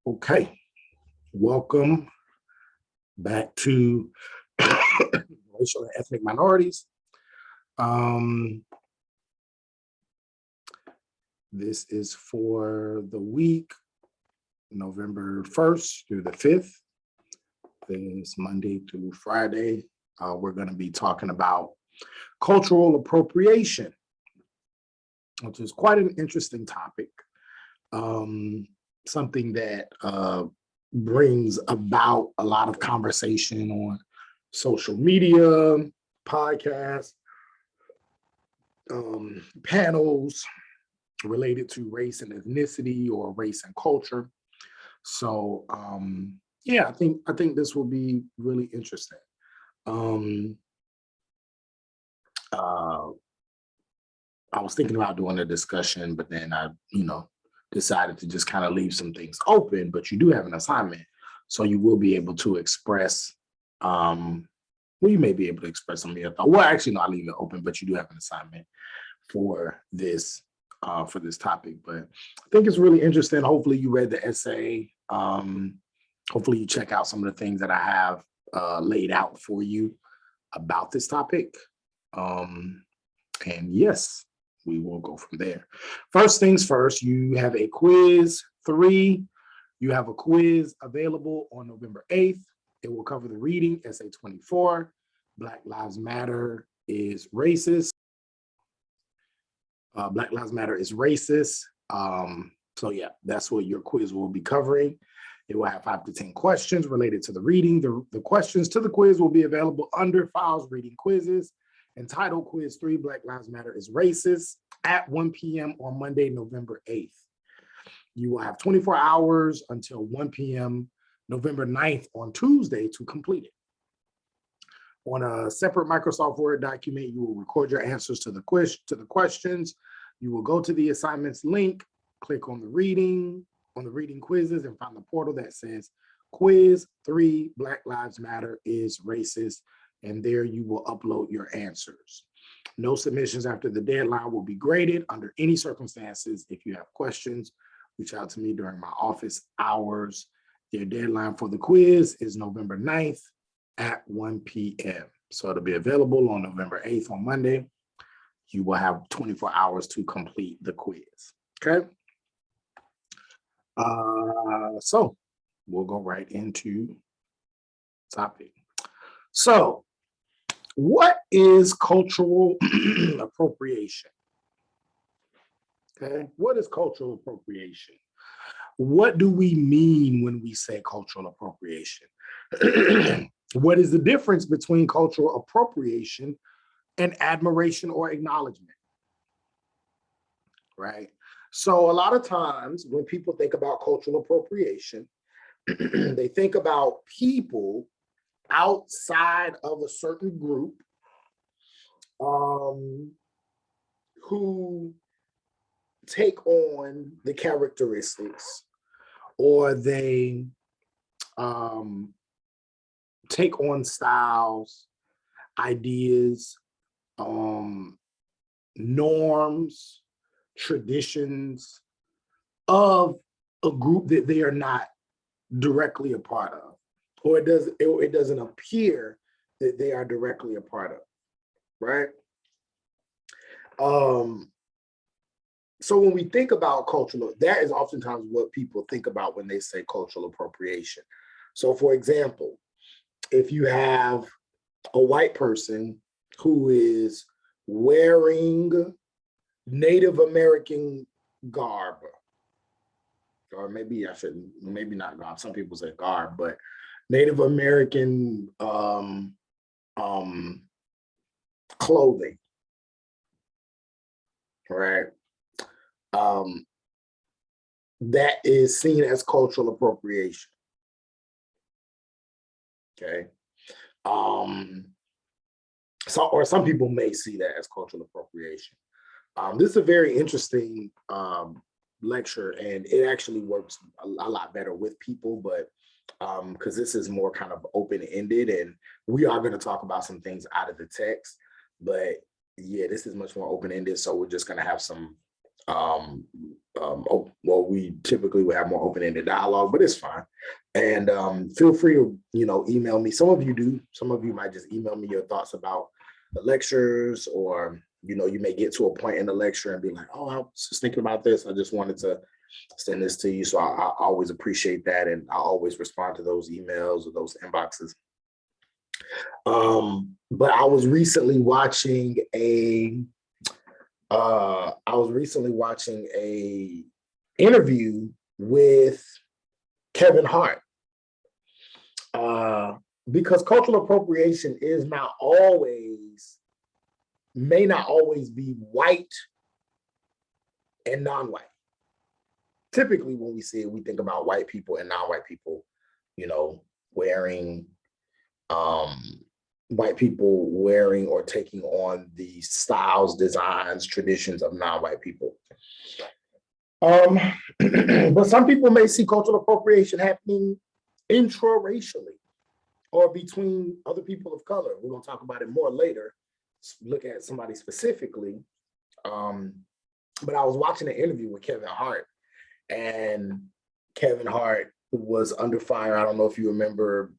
Okay, welcome back to racial and ethnic minorities. Um, this is for the week, November 1st through the 5th. This Monday through Friday. We're going to be talking about cultural appropriation, which is quite an interesting topic. Something that brings about a lot of conversation on social media, podcasts, panels related to race and ethnicity or race and culture. So yeah, I think this will be really interesting. I was thinking about doing a discussion, but then I, decided to just kind of leave some things open, but you do have an assignment. So you will be able to express, you may be able to express some of your thoughts. Well, actually, no, I leave it open, but you do have an assignment for this topic. But I think it's really interesting. Hopefully you read the essay. Hopefully you check out some of the things that I have laid out for you about this topic. And yes, we will go from there. First things first, you have a quiz 3. You have a quiz available on November 8th. It will cover the reading, essay 24. Black Lives Matter is racist. Black Lives Matter is racist. So yeah, that's what your quiz will be covering. It will have 5 to 10 questions related to the reading. The questions to the quiz will be available under Files Reading Quizzes. Entitled Quiz 3, Black Lives Matter is Racist, at 1 p.m. on Monday, November 8th. You will have 24 hours until 1 p.m. November 9th on Tuesday to complete it. On a separate Microsoft Word document, you will record your answers to the questions. You will go to the assignments link, click on the reading quizzes, and find the portal that says Quiz 3, Black Lives Matter is Racist. And there you will upload your answers. No submissions after the deadline will be graded under any circumstances. If you have questions, reach out to me during my office hours. Your deadline for the quiz is November 9th at 1 p.m. So it'll be available on November 8th on Monday. You will have 24 hours to complete the quiz, okay? So we'll go right into topic. So, what is cultural appropriation? Okay, what is cultural appropriation? What do we mean when we say cultural appropriation? What is the difference between cultural appropriation and admiration or acknowledgement? Right? So a lot of times when people think about cultural appropriation, they think about people outside of a certain group who take on the characteristics, or they take on styles, ideas, norms, traditions of a group that they are not directly a part of, or it doesn't appear that they are directly a part of, right? So when we think about cultural, that is oftentimes what people think about when they say cultural appropriation. So for example, if you have a white person who is wearing Native American garb, or maybe I shouldn't, maybe not garb, some people say garb, but Native American clothing, right? That is seen as cultural appropriation. Okay. Or some people may see that as cultural appropriation. This is a very interesting lecture, and it actually works a lot better with people, but because this is more kind of open-ended, and we are going to talk about some things out of the text, but yeah, this is much more open-ended. So we're just going to have some, well, we typically would have more open-ended dialogue, but it's fine. And feel free to, email me. Some of you do. Some of you might just email me your thoughts about the lectures, or, you may get to a point in the lecture and be like, oh, I was just thinking about this. I just wanted to send this to you. So I always appreciate that. And I always respond to those emails or those inboxes. But I was recently watching a interview with Kevin Hart, because cultural appropriation may not always be white and non-white. Typically, when we see it, we think about white people and non-white people, white people wearing or taking on the styles, designs, traditions of non-white people. But some people may see cultural appropriation happening intra-racially or between other people of color. We're going to talk about it more later, look at somebody specifically. But I was watching an interview with Kevin Hart, and Kevin Hart was under fire. I don't know if you remember,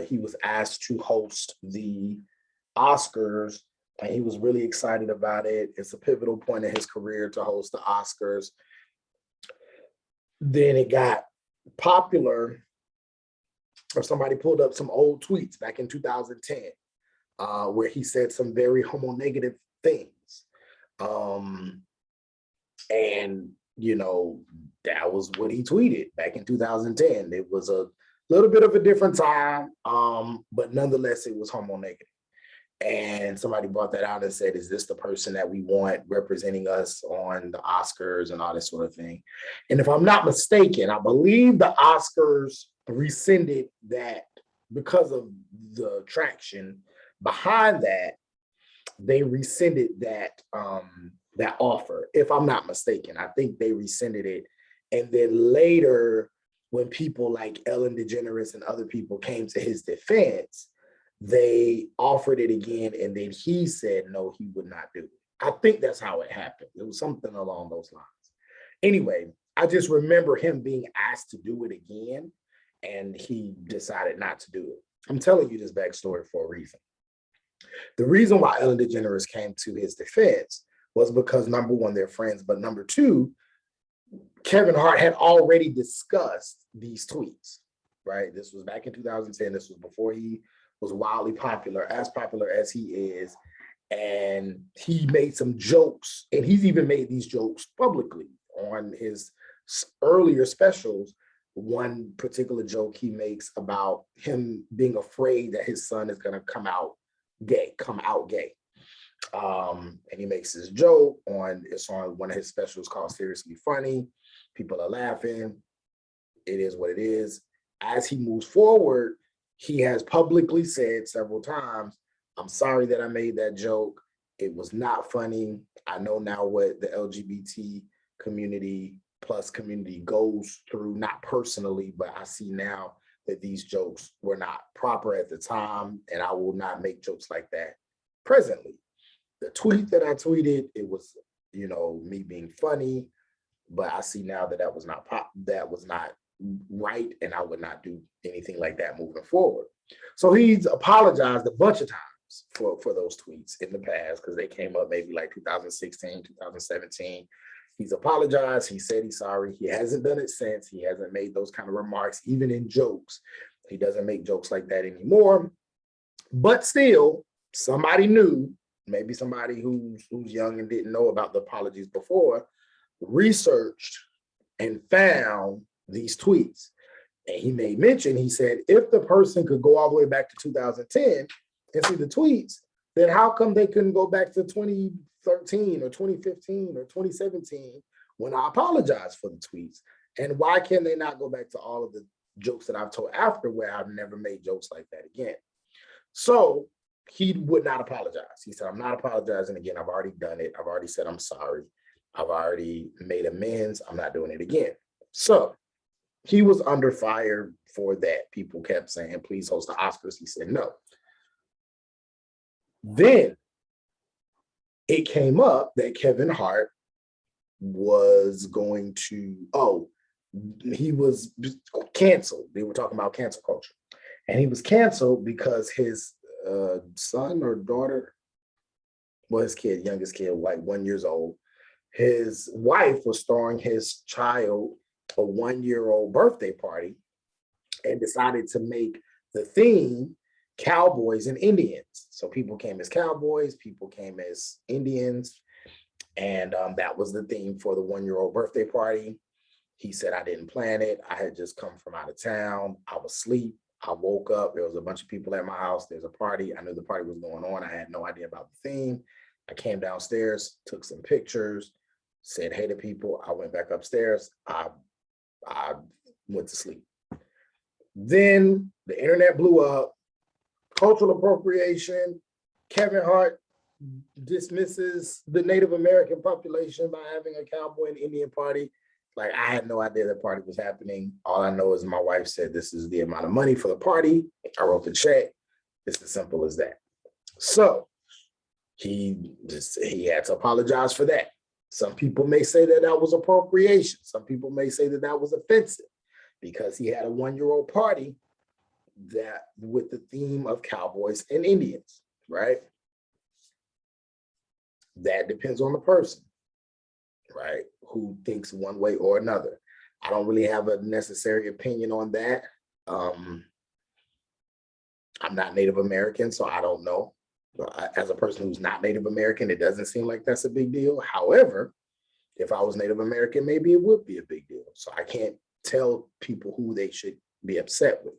he was asked to host the Oscars, and he was really excited about it. It's a pivotal point in his career to host the Oscars. Then it got popular, or somebody pulled up some old tweets back in 2010, where he said some very homo-negative things. And that was what he tweeted back in 2010. It was a little bit of a different time, but nonetheless, it was homo-negative. And somebody brought that out and said, is this the person that we want representing us on the Oscars and all this sort of thing? And if I'm not mistaken, I believe the Oscars rescinded that because of the traction behind that. They rescinded that that offer, if I'm not mistaken. I think they rescinded it. And then later, when people like Ellen DeGeneres and other people came to his defense, they offered it again, and then he said no, he would not do it. I think that's how it happened. It was something along those lines. Anyway, I just remember him being asked to do it again, and he decided not to do it. I'm telling you this backstory for a reason. The reason why Ellen DeGeneres came to his defense was because, number one, they're friends, but number two, Kevin Hart had already discussed these tweets, right? This was back in 2010. This was before he was wildly popular as he is. And he made some jokes, and he's even made these jokes publicly on his earlier specials. One particular joke he makes about him being afraid that his son is going to come out gay. And he makes this joke it's on one of his specials called Seriously Funny. People are laughing. It is what it is. As he moves forward, he has publicly said several times, I'm sorry that I made that joke. It was not funny. I know now what the LGBT community plus community goes through, not personally, but I see now that these jokes were not proper at the time, and I will not make jokes like that presently. The tweet that I tweeted, it was, me being funny, but I see now that that was not right, and I would not do anything like that moving forward. So he's apologized a bunch of times for those tweets in the past, because they came up maybe like 2016, 2017. He's apologized. He said he's sorry. He hasn't done it since. He hasn't made those kind of remarks, even in jokes. He doesn't make jokes like that anymore. But still, somebody knew, maybe somebody who's young and didn't know about the apologies before, researched and found these tweets. And he made mention, he said, if the person could go all the way back to 2010 and see the tweets, then how come they couldn't go back to 2013 or 2015 or 2017 when I apologized for the tweets? And why can they not go back to all of the jokes that I've told after, where I've never made jokes like that again? So he would not apologize. He said, I'm not apologizing again. I've already done it. I've already said I'm sorry. I've already made amends. I'm not doing it again. So he was under fire for that. People kept saying, please host the Oscars. He said no. Then it came up that Kevin Hart was going to, he was canceled. They were talking about cancel culture. And he was canceled because his son or daughter, well, his kid, youngest kid, like 1 year old, his wife was throwing his child a 1-year-old birthday party and decided to make the theme cowboys and Indians. So people came as cowboys, people came as Indians, and that was the theme for the 1-year-old birthday party. He said, I didn't plan it. I had just come from out of town. I was asleep. I woke up. There was a bunch of people at my house. There's a party. I knew the party was going on. I had no idea about the theme. I came downstairs, took some pictures, said hey to people. I went back upstairs. I went to sleep. Then the internet blew up. Cultural appropriation. Kevin Hart dismisses the Native American population by having a cowboy and Indian party. Like, I had no idea the party was happening. All I know is my wife said, this is the amount of money for the party. I wrote the check. It's as simple as that. So he had to apologize for that. Some people may say that that was appropriation. Some people may say that that was offensive because he had a 1-year-old party that with the theme of cowboys and Indians, right? That depends on the person, right? Who thinks one way or another. I don't really have a necessary opinion on that. I'm not Native American, so I don't know. As a person who's not Native American, it doesn't seem like that's a big deal. However, if I was Native American, maybe it would be a big deal. So I can't tell people who they should be upset with.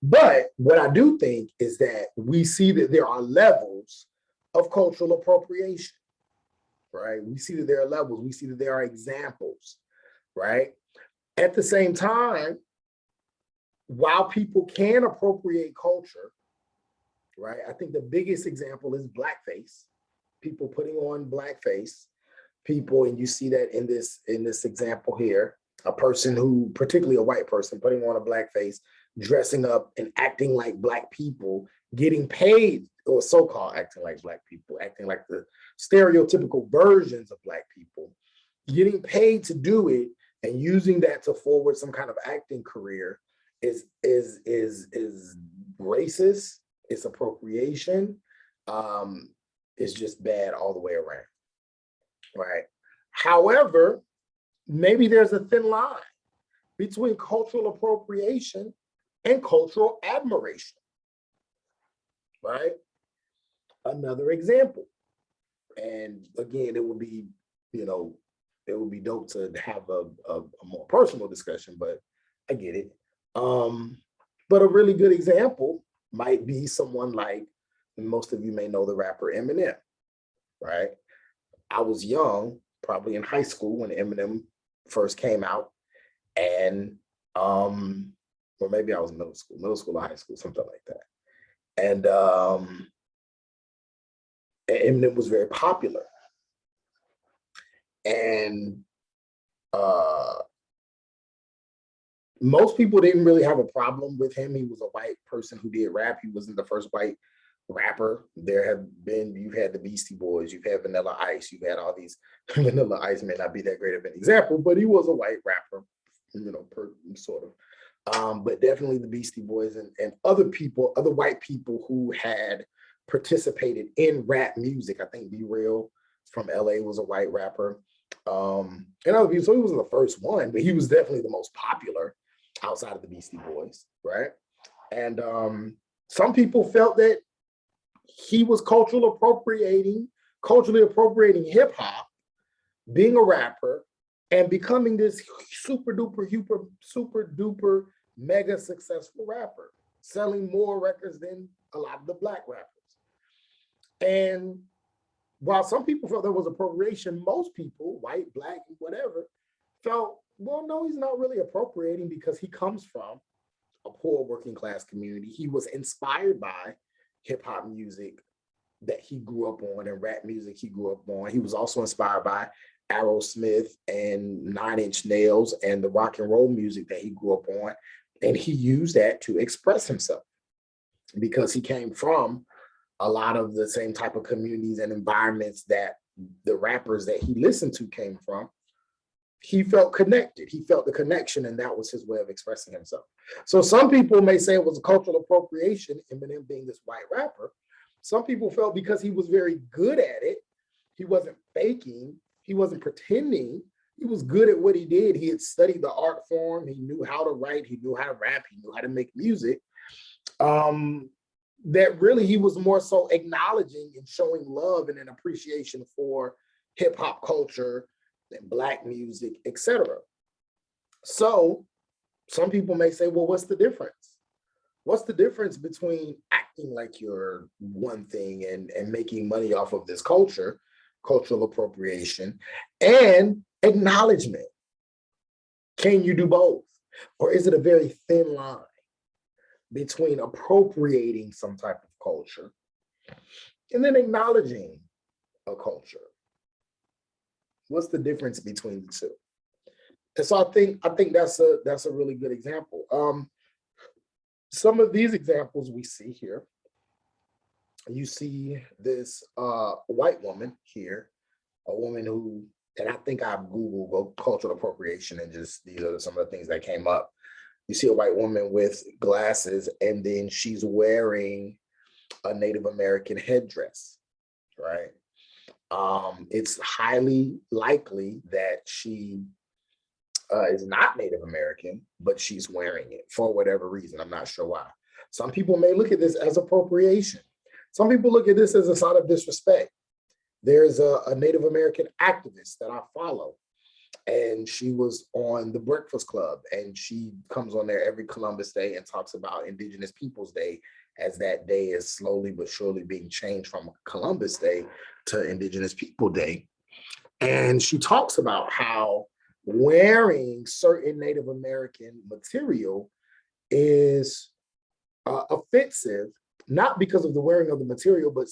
But what I do think is that we see that there are levels of cultural appropriation, right? We see that there are levels. We see that there are examples, right? At the same time, while people can appropriate culture, right? I think the biggest example is blackface. People putting on blackface. People, and you see that in this example here, a person who, particularly a white person, putting on a blackface, dressing up and acting like Black people, getting paid, or so-called acting like Black people, acting like the stereotypical versions of Black people, getting paid to do it and using that to forward some kind of acting career is racist. It's appropriation. It's just bad all the way around, right? However, maybe there's a thin line between cultural appropriation and cultural admiration, right? Another example, and again, it would be, it would be dope to have a more personal discussion, but I get it. But a really good example might be someone like, most of you may know the rapper Eminem, right? I was young, probably in high school when Eminem first came out, and or maybe I was in middle school or high school, something like that. And Eminem was very popular. And most people didn't really have a problem with him. He was a white person who did rap. He wasn't the first white rapper. You've had the Beastie Boys, you've had Vanilla Ice, you've had all these. Vanilla Ice may not be that great of an example, but he was a white rapper, sort of. But definitely the Beastie Boys and other white people who had participated in rap music. I think Be Real from LA was a white rapper. And other people, so he wasn't the first one, but he was definitely the most popular outside of the Beastie Boys, right? And some people felt that he was culturally appropriating hip hop, being a rapper, and becoming this super duper mega successful rapper, selling more records than a lot of the Black rappers. And while some people felt there was appropriation, most people, white, Black, whatever, felt, well, no, he's not really appropriating because he comes from a poor working class community. He was inspired by hip hop music that he grew up on and rap music he grew up on. He was also inspired by Aerosmith and 9 Inch Nails and the rock and roll music that he grew up on. And he used that to express himself because he came from a lot of the same type of communities and environments that the rappers that he listened to came from, he felt connected. He felt the connection, and that was his way of expressing himself. So some people may say it was a cultural appropriation, Eminem being this white rapper. Some people felt because he was very good at it, he wasn't faking, he wasn't pretending, he was good at what he did. He had studied the art form, he knew how to write, he knew how to rap, he knew how to make music. That really he was more so acknowledging and showing love and an appreciation for hip hop culture and Black music, etc. So some people may say, well, what's the difference? What's the difference between acting like you're one thing and making money off of this culture, cultural appropriation, and acknowledgement? Can you do both? Or is it a very thin line between appropriating some type of culture and then acknowledging a culture? What's the difference between the two? And so I think that's a really good example. Some of these examples we see here, you see this white woman here, a woman who, and I think I've Googled cultural appropriation, and just these are some of the things that came up. You see a white woman with glasses, and then she's wearing a Native American headdress, right? It's highly likely that she is not Native American, but she's wearing it for whatever reason. I'm not sure why. Some people may look at this as appropriation. Some people look at this as a sign of disrespect. There's a Native American activist that I follow, and she was on the Breakfast Club, and she comes on there every Columbus Day and talks about Indigenous Peoples Day, as that day is slowly but surely being changed from Columbus Day to Indigenous People Day. And she talks about how wearing certain Native American material is offensive, not because of the wearing of the material, but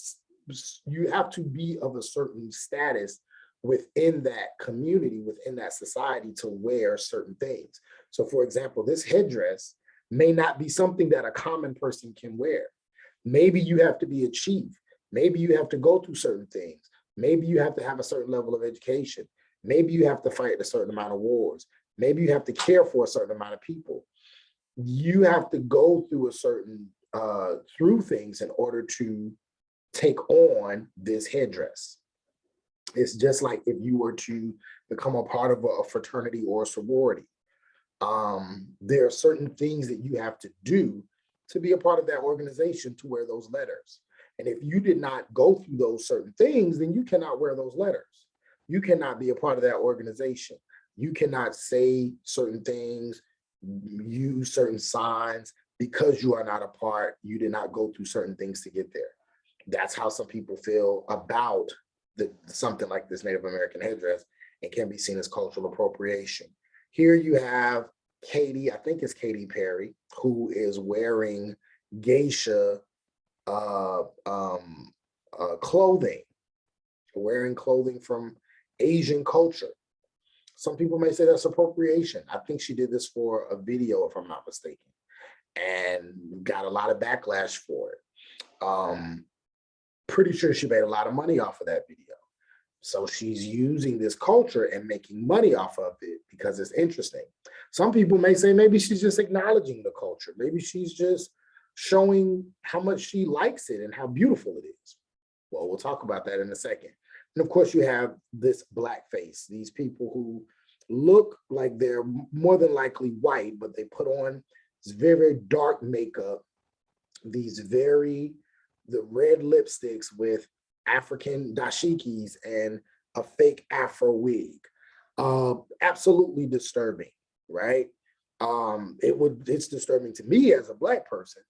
you have to be of a certain status within that community, within that society, to wear certain things. So for example, this headdress may not be something that a common person can wear. Maybe you have to be a chief. Maybe you have to go through certain things. Maybe you have to have a certain level of education. Maybe you have to fight a certain amount of wars. Maybe you have to care for a certain amount of people. You have to go through a certain, through things in order to take on this headdress. It's just like if you were to become a part of a fraternity or a sorority. There are certain things that you have to do to be a part of that organization to wear those letters. And if you did not go through those certain things, then you cannot wear those letters. You cannot be a part of that organization. You cannot say certain things, use certain signs, because you are not a part, you did not go through certain things to get there. That's how some people feel about something like this Native American headdress, and can be seen as cultural appropriation. Here you have Katy, I think it's Katy Perry, who is wearing geisha clothing, wearing clothing from Asian culture. Some people may say that's appropriation. I think she did this for a video, if I'm not mistaken, and got a lot of backlash for it. Pretty sure she made a lot of money off of that video. So she's using this culture and making money off of it because it's interesting. Some people may say maybe she's just acknowledging the culture. Maybe she's just showing how much she likes it and how beautiful it is. Well, we'll talk about that in a second. And of course, you have this blackface, these people who look like they're more than likely white, but they put on this very, very dark makeup, the red lipsticks with African dashikis and a fake Afro wig. Absolutely disturbing, right? It's disturbing to me as a Black person,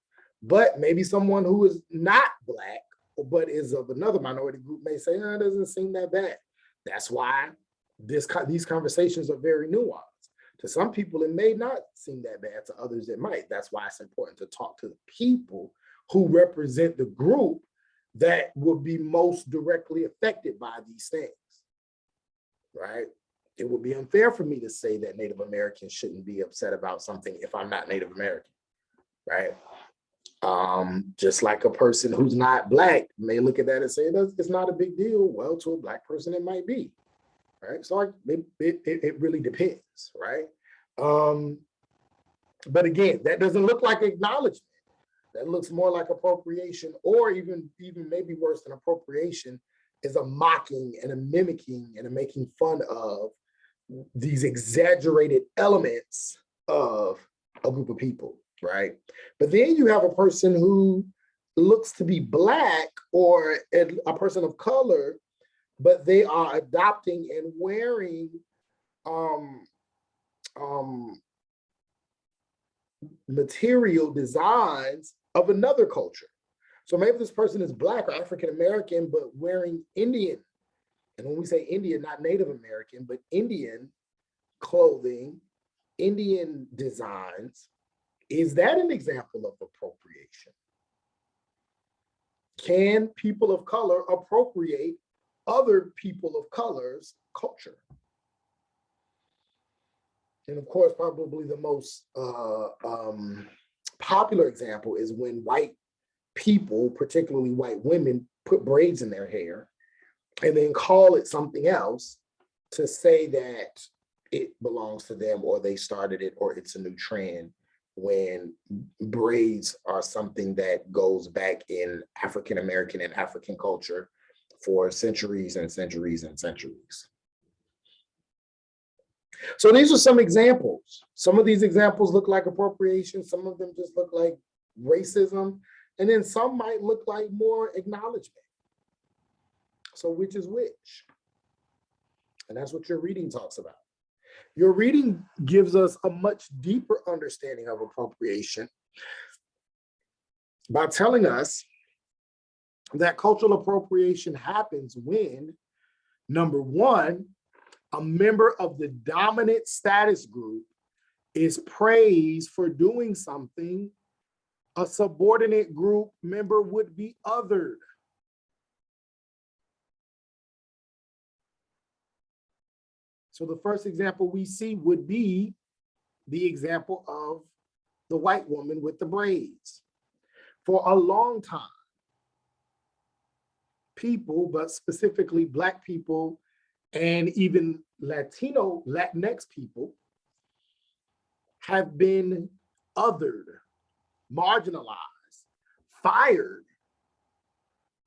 but maybe someone who is not Black but is of another minority group may say, it doesn't seem that bad. That's why these conversations are very nuanced. To some people, it may not seem that bad. To others, it might. That's why it's important to talk to the people who represent the group that will be most directly affected by these things, right? It would be unfair for me to say that Native Americans shouldn't be upset about something if I'm not Native American, right? Just like a person who's not Black may look at that and say, it's not a big deal. Well, to a Black person, it might be, right? So it really depends, right? But again, that doesn't look like acknowledgement. That looks more like appropriation, or even maybe worse than appropriation is a mocking and a mimicking and a making fun of these exaggerated elements of a group of people, right? But then you have a person who looks to be Black or a person of color, but they are adopting and wearing material designs of another culture. So maybe this person is Black or African American, but wearing Indian. And when we say Indian, not Native American, but Indian clothing, Indian designs, is that an example of appropriation? Can people of color appropriate other people of color's culture? And of course, probably the most popular example is when white people, particularly white women, put braids in their hair and then call it something else to say that it belongs to them or they started it or it's a new trend, when braids are something that goes back in African American and African culture for centuries and centuries and centuries. So these are some examples. Some of these examples look like appropriation. Some of them just look like racism. And then some might look like more acknowledgement. So which is which? And that's what your reading talks about. Your reading gives us a much deeper understanding of appropriation by telling us that cultural appropriation happens when, number one, a member of the dominant status group is praised for doing something a subordinate group member would be othered. So the first example we see would be the example of the white woman with the braids. For a long time, people, but specifically Black people and even Latinx people, have been othered, marginalized, fired.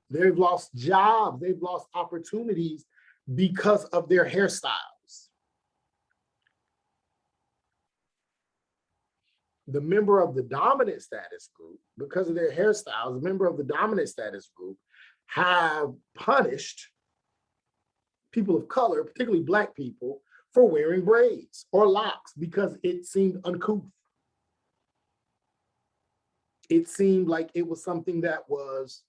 They've lost jobs, they've lost opportunities because of their hairstyles. The member of the dominant status group, because of their hairstyles, the member of the dominant status group have punished people of color, particularly Black people, for wearing braids or locks because it seemed uncouth. It seemed like it was something that was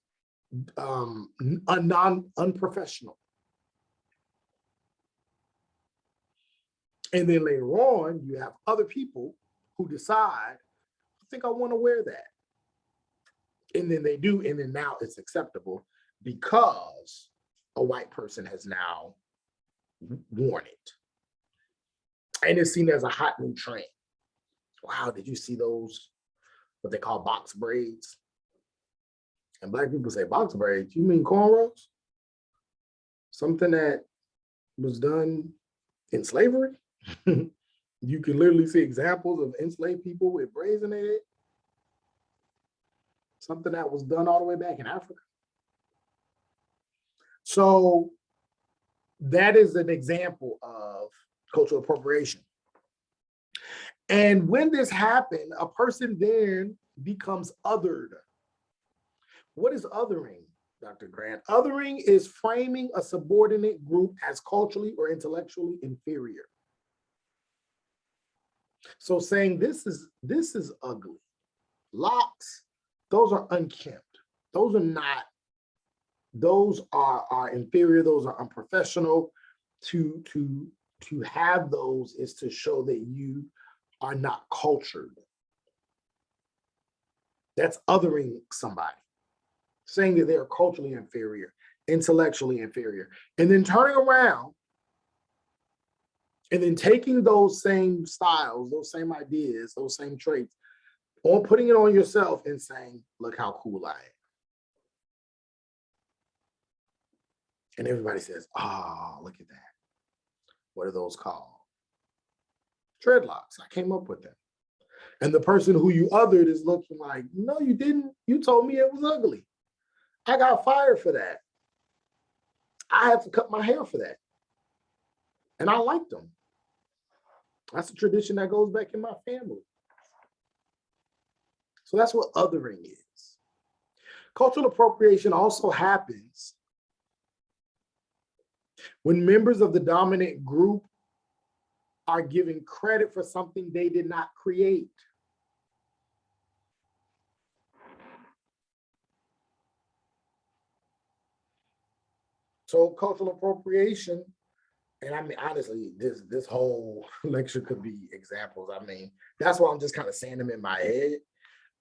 unprofessional. And then later on, you have other people who decide, I think I want to wear that. And then they do, and then now it's acceptable because a white person has now worn it. And it's seen as a hot new trend. Wow, did you see those, what they call box braids? And Black people say, box braids, you mean cornrows? Something that was done in slavery? You can literally see examples of enslaved people with braids in their head. Something that was done all the way back in Africa. So that is an example of cultural appropriation. And when this happened, a person then becomes othered. What is othering, Dr. Grant? Othering is framing a subordinate group as culturally or intellectually inferior. So saying this is ugly. Locks, those are unkempt. Those are not, those are inferior, those are unprofessional. To have those is to show that you are not cultured. That's othering somebody, saying that they're culturally inferior, intellectually inferior, and then turning around and then taking those same styles, those same ideas, those same traits, or putting it on yourself and saying, look how cool I am. And everybody says, oh, look at that. What are those called? Dreadlocks. I came up with them. And the person who you othered is looking like, no, you didn't. You told me it was ugly. I got fired for that. I had to cut my hair for that. And I liked them. That's a tradition that goes back in my family. So that's what othering is. Cultural appropriation also happens when members of the dominant group are given credit for something they did not create. So cultural appropriation, and I mean, honestly, this whole lecture could be examples. I mean, that's why I'm just kind of saying them in my head.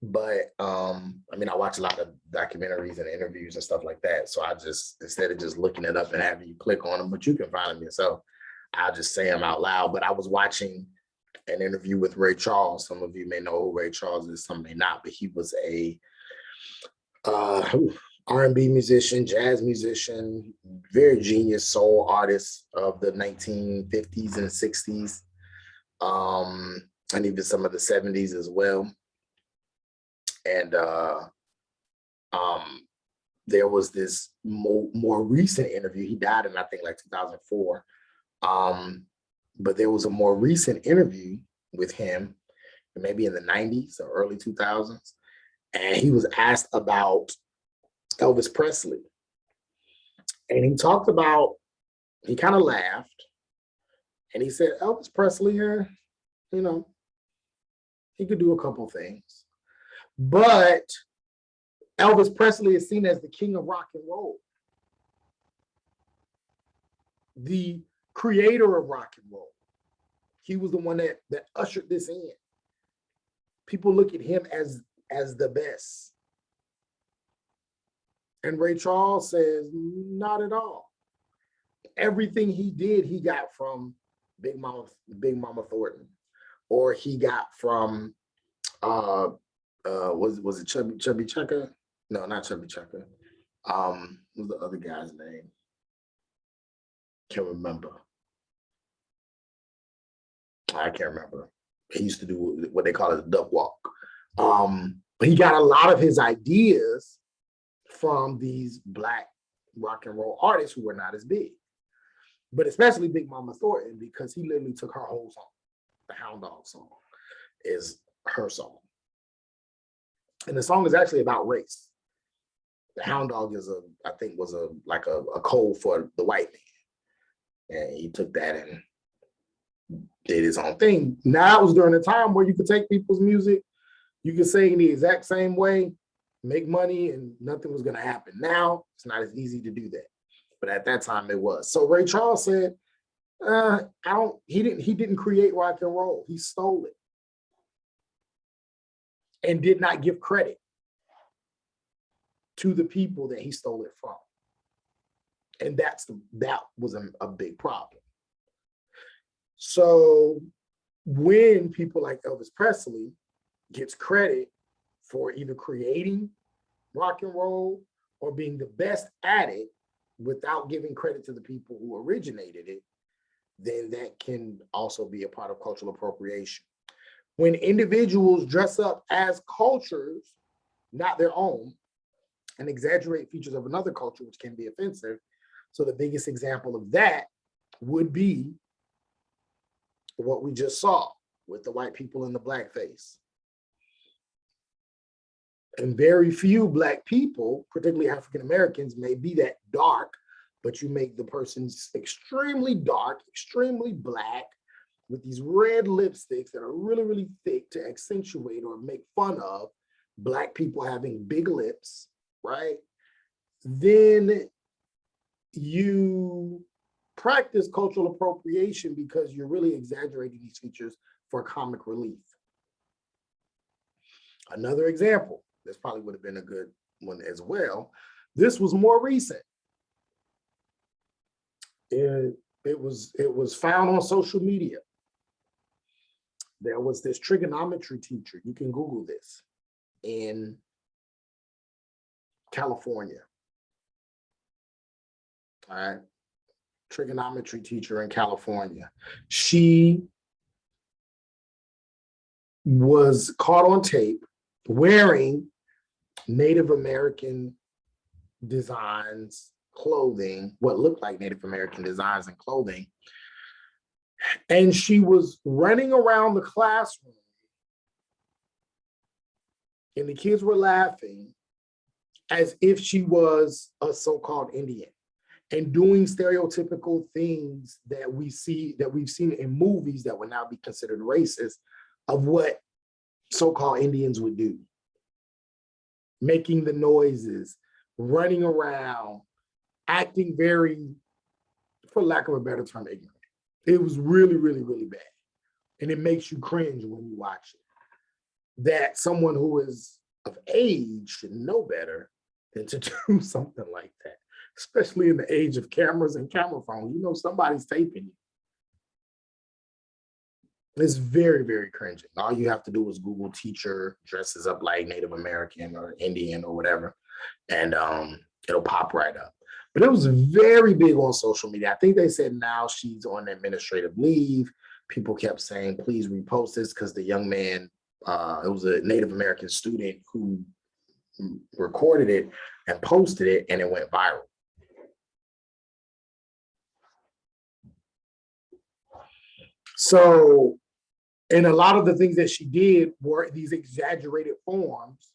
But I mean, I watch a lot of documentaries and interviews and stuff like that. So I just, instead of just looking it up and having you click on them, but you can find them yourself, I'll just say them out loud. But I was watching an interview with Ray Charles. Some of you may know who Ray Charles is, some may not, but he was a R&B musician, jazz musician, very genius soul artist of the 1950s and 60s, and even some of the 70s as well. And there was this more recent interview. He died in, I think, like 2004. But there was a more recent interview with him, maybe in the 90s or early 2000s. And he was asked about Elvis Presley. And he talked about, he kind of laughed. And he said, Elvis Presley, you know, he could do a couple things. But Elvis Presley is seen as the king of rock and roll, the creator of rock and roll. He was the one that ushered this in. People look at him as the best. And Ray Charles says, not at all. Everything he did, he got from Big Mama Thornton, or he got from was it Chubby Checker? No, not Chubby Checker. What was the other guy's name? Can't remember. I can't remember. He used to do what they call it a duck walk. But he got a lot of his ideas from these Black rock and roll artists who were not as big, but especially Big Mama Thornton, because he literally took her whole song. The Hound Dog song is her song. And the song is actually about race. The Hound Dog is I think was like a code for the white man. And he took that and did his own thing. Now it was during a time where you could take people's music, you could sing in the exact same way, make money, and nothing was gonna happen. Now it's not as easy to do that. But at that time it was. So Ray Charles said, he didn't create rock and roll. He stole it and did not give credit to the people that he stole it from. And that was a big problem. So when people like Elvis Presley gets credit for either creating rock and roll or being the best at it without giving credit to the people who originated it, then that can also be a part of cultural appropriation. When individuals dress up as cultures, not their own, and exaggerate features of another culture, which can be offensive. So the biggest example of that would be what we just saw with the white people in the blackface. And very few Black people, particularly African Americans, may be that dark, but you make the person extremely dark, extremely Black, with these red lipsticks that are really, really thick to accentuate or make fun of Black people having big lips, right? Then you practice cultural appropriation because you're really exaggerating these features for comic relief. Another example, this probably would have been a good one as well. This was more recent. It was found on social media there was this trigonometry teacher, you can Google this, in California. All right. Trigonometry teacher in California. She was caught on tape wearing Native American designs, clothing, what looked like Native American designs and clothing. And she was running around the classroom and the kids were laughing as if she was a so-called Indian and doing stereotypical things that we've seen in movies that would now be considered racist of what so-called Indians would do. Making the noises, running around, acting very, for lack of a better term, ignorant. It was really, really, really bad. And it makes you cringe when you watch it. That someone who is of age should know better than to do something like that, especially in the age of cameras and camera phones. You know, somebody's taping you. It's very, very cringing. All you have to do is Google teacher dresses up like Native American or Indian or whatever, and it'll pop right up. But it was very big on social media. I think they said now she's on administrative leave. People kept saying, please repost this, because the young man, it was a Native American student who recorded it and posted it, and it went viral. So, and a lot of the things that she did were these exaggerated forms,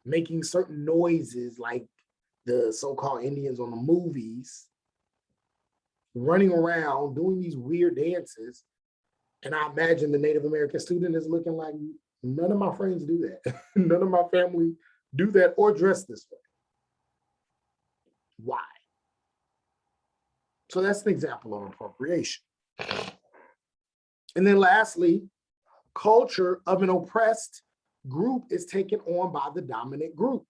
making certain noises like the so-called Indians on the movies, running around doing these weird dances. And I imagine the Native American student is looking like, none of my friends do that. None of my family do that or dress this way. Why? So that's an example of appropriation. And then lastly, culture of an oppressed group is taken on by the dominant group.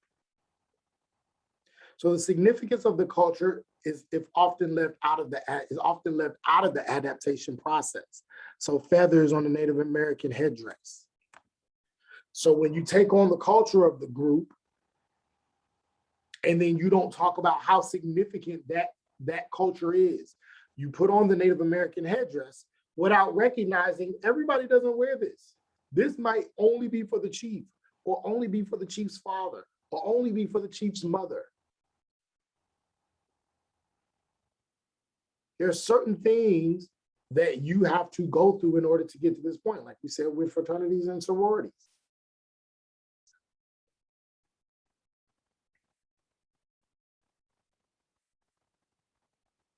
So the significance of the culture is often left out of the adaptation process. So feathers on the Native American headdress. So when you take on the culture of the group, and then you don't talk about how significant that culture is, you put on the Native American headdress without recognizing everybody doesn't wear this. This might only be for the chief, or only be for the chief's father, or only be for the chief's mother. There are certain things that you have to go through in order to get to this point, like we said with fraternities and sororities.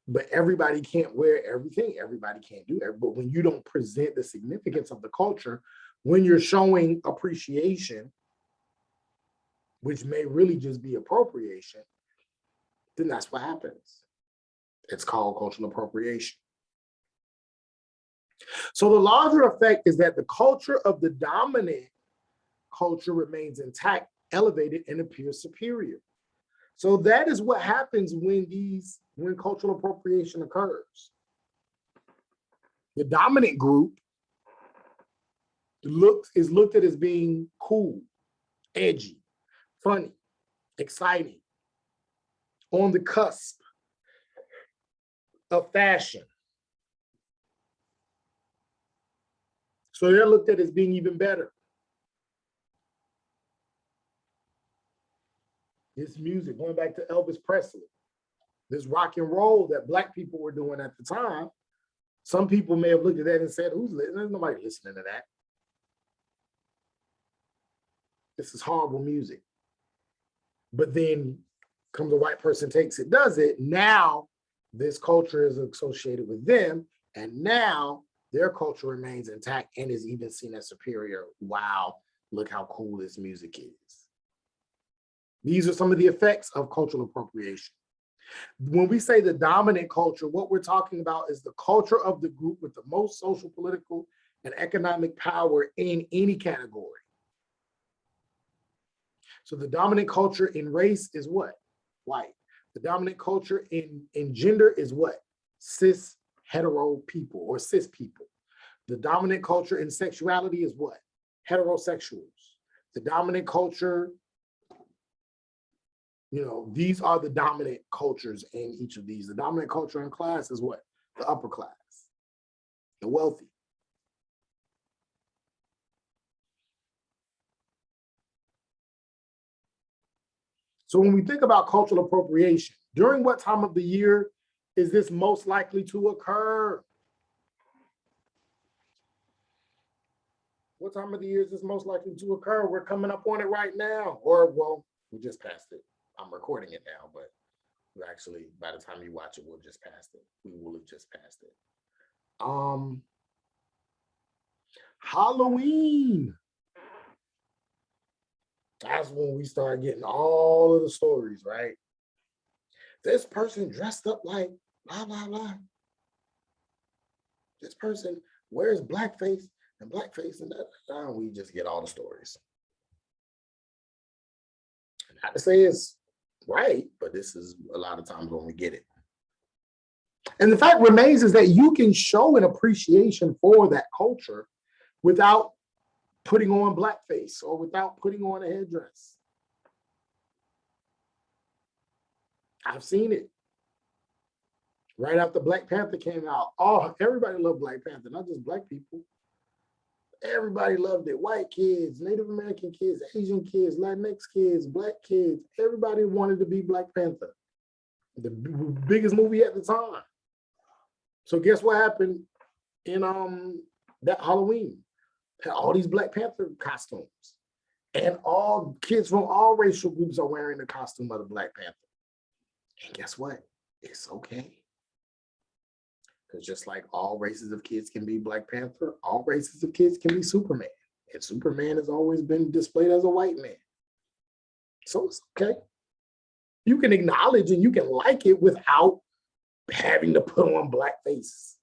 But everybody can't wear everything. Everybody can't do that. But when you don't present the significance of the culture, when you're showing appreciation, which may really just be appropriation, then that's what happens. It's called cultural appropriation. So the larger effect is that the culture of the dominant culture remains intact, elevated, and appears superior. So that is what happens when cultural appropriation occurs. The dominant group is looked at as being cool, edgy, funny, exciting, on the cusp of fashion. So they're looked at as being even better. This music, going back to Elvis Presley, this rock and roll that Black people were doing at the time, some people may have looked at that and said, who's listening? There's nobody listening to that. This is horrible music. But then comes a white person, takes it, does it. Now this culture is associated with them, and now their culture remains intact and is even seen as superior. Wow, look how cool this music is. These are some of the effects of cultural appropriation. When we say the dominant culture, what we're talking about is the culture of the group with the most social, political, and economic power in any category. So the dominant culture in race is what? White. The dominant culture in gender is what? Cis hetero people or cis people. The dominant culture in sexuality is what? Heterosexuals. The dominant culture, these are the dominant cultures in each of these. The dominant culture in class is what? The upper class, the wealthy. So when we think about cultural appropriation, during what time of the year is this most likely to occur? What time of the year is this most likely to occur? We're coming up on it right now. Or, well, we just passed it. I'm recording it now, but we're actually, by the time you watch it, we'll just pass it. We will have just passed it. Halloween. That's when we start getting all of the stories, right? This person dressed up like blah, blah, blah. This person wears blackface and blackface and that. We just get all the stories. Not to say it's right, but this is a lot of times when we get it. And the fact remains is that you can show an appreciation for that culture without putting on blackface or without putting on a headdress. I've seen it. Right after Black Panther came out, everybody loved Black Panther, not just Black people. Everybody loved it. White kids, Native American kids, Asian kids, Latinx kids, Black kids. Everybody wanted to be Black Panther, the biggest movie at the time. So guess what happened in that Halloween? Had all these Black Panther costumes, and all kids from all racial groups are wearing the costume of the Black Panther. And guess what? It's okay. Because just like all races of kids can be Black Panther, all races of kids can be Superman. And Superman has always been displayed as a white man. So it's okay. You can acknowledge and you can like it without having to put on blackface,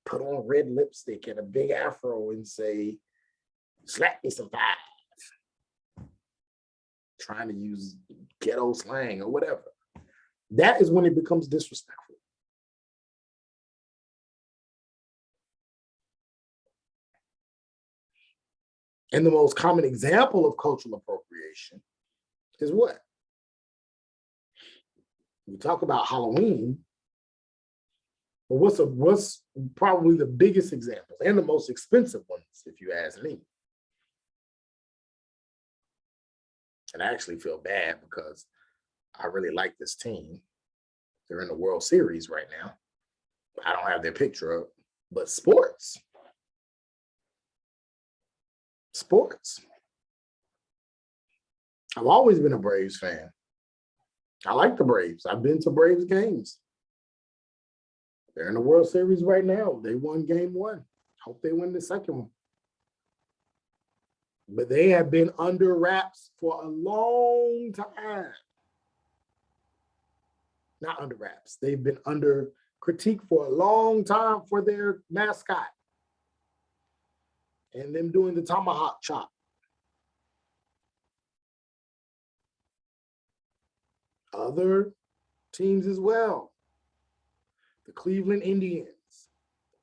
put on red lipstick and a big afro and say, slap me some thighs. Trying to use ghetto slang or whatever. That is when it becomes disrespectful. And the most common example of cultural appropriation is what? We talk about Halloween, but what's probably the biggest examples and the most expensive ones, if you ask me? And I actually feel bad because I really like this team. They're in the World Series right now. I don't have their picture up, but sports. I've always been a Braves fan. I like the Braves. I've been to Braves games. They're in the World Series right now. They won game 1. Hope they win the second one. But they have been under wraps for a long time. Not under wraps. They've been under critique for a long time for their mascot and them doing the tomahawk chop. Other teams as well. The Cleveland Indians.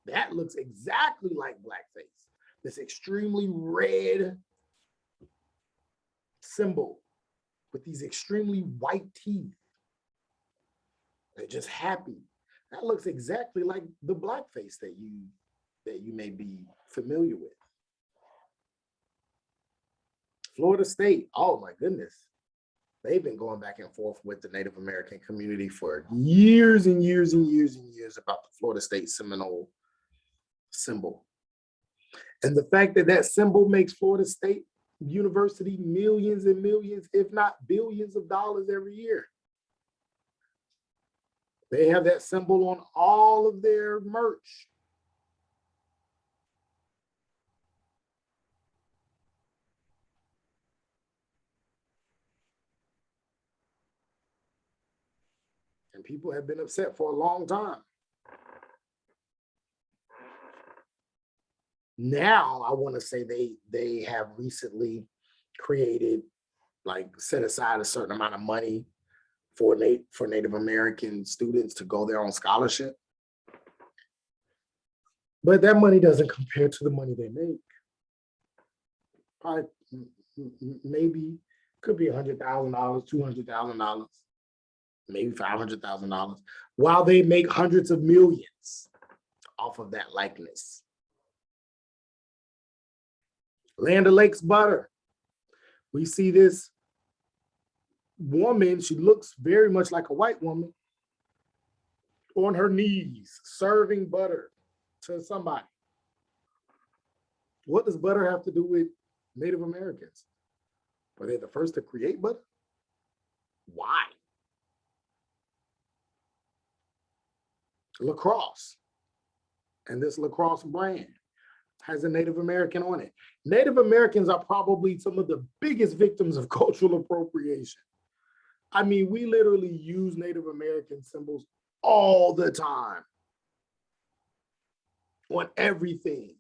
That looks exactly like blackface. This extremely red symbol with these extremely white teeth. They're just happy. That looks exactly like the blackface that you may be familiar with. Florida State, oh my goodness. They've been going back and forth with the Native American community for years and years and years and years about the Florida State Seminole symbol. And the fact that that symbol makes Florida State University millions and millions, if not billions of dollars every year. They have that symbol on all of their merch. And people have been upset for a long time. Now, I want to say they have recently created, like set aside a certain amount of money for Native American students to go there on scholarship. But that money doesn't compare to the money they make. Probably, maybe could be $100,000, $200,000, maybe $500,000, while they make hundreds of millions off of that likeness. Land O'Lakes butter. We see this woman, she looks very much like a white woman, on her knees, serving butter to somebody. What does butter have to do with Native Americans? Were they the first to create butter? Why? LaCrosse and this LaCrosse brand has a Native American on it. Native Americans are probably some of the biggest victims of cultural appropriation. I mean, we literally use Native American symbols all the time on everything.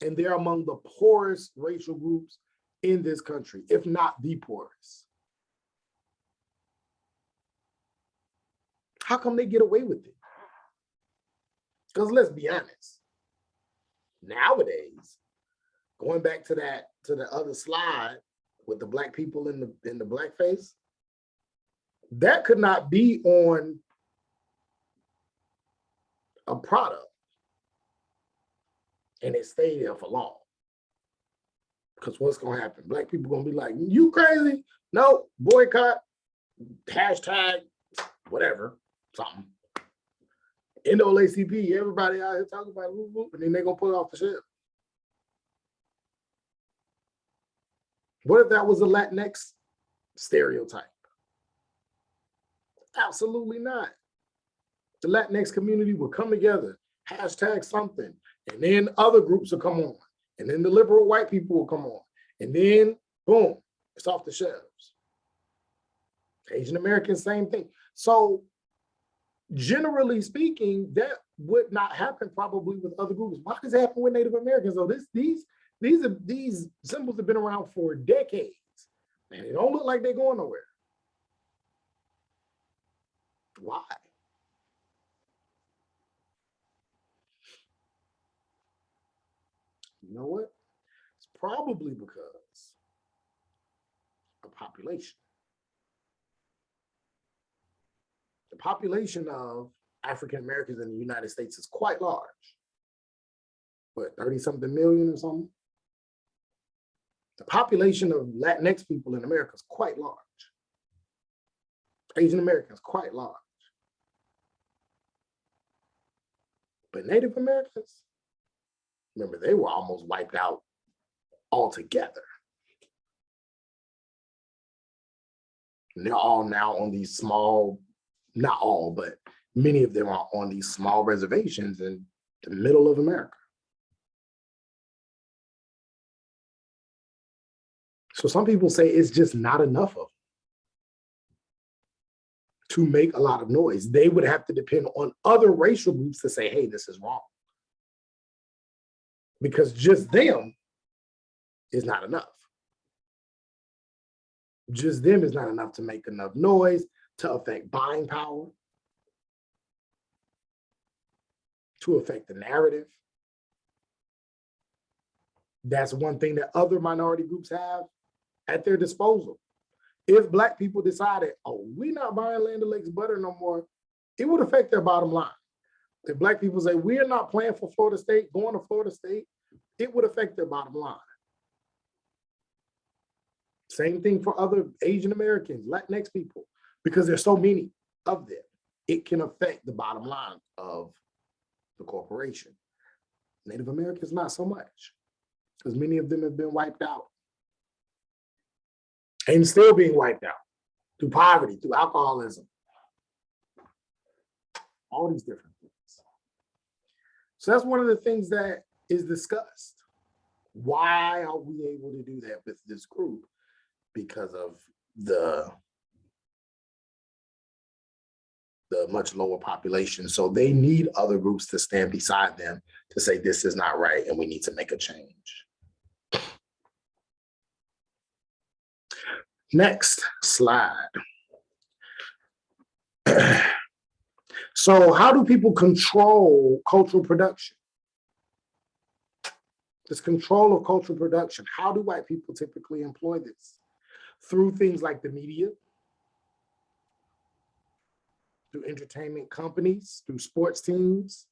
And they're among the poorest racial groups in this country, if not the poorest. How come they get away with it? Because let's be honest, nowadays, going back to the other slide with the black people in the blackface, that could not be on a product and it stayed there for long. Because what's going to happen? Black people going to be like, you crazy? No, boycott, hashtag, whatever, something. NAACP, everybody out here talking about whoop, whoop, and then they're going to put it off the shelf. What if that was a Latinx stereotype? Absolutely not. The Latinx community will come together, hashtag something, and then other groups will come on, and then the liberal white people will come on, and then boom, it's off the shelves. Asian Americans, same thing. So generally speaking, that would not happen probably with other groups. Why does it happen with Native Americans though? These symbols have been around for decades, and they don't look like they're going nowhere. Why? You know what? It's probably because of population. The population of African Americans in the United States is quite large. What, 30-something million or something? The population of Latinx people in America is quite large. Asian Americans, quite large. But Native Americans, remember, they were almost wiped out altogether. And they're all now on these small, not all, but many of them are on these small reservations in the middle of America. So some people say it's just not enough of them to make a lot of noise. They would have to depend on other racial groups to say, hey, this is wrong. Because just them is not enough. Just them is not enough to make enough noise to affect buying power, to affect the narrative. That's one thing that other minority groups have at their disposal. If Black people decided, oh, we're not buying Land O'Lakes butter no more, it would affect their bottom line. If Black people say, we're not playing for Florida State, going to Florida State, it would affect their bottom line. Same thing for other Asian Americans, Latinx people, because there's so many of them. It can affect the bottom line of the corporation. Native Americans, not so much, because many of them have been wiped out and still being wiped out through poverty, through alcoholism, all these different things. So that's one of the things that is discussed. Why are we able to do that with this group? Because of the much lower population. So they need other groups to stand beside them to say, this is not right and we need to make a change. Next slide. So how do people control cultural production? This control of cultural production. How do white people typically employ this? Through things like the media, through entertainment companies, through sports teams.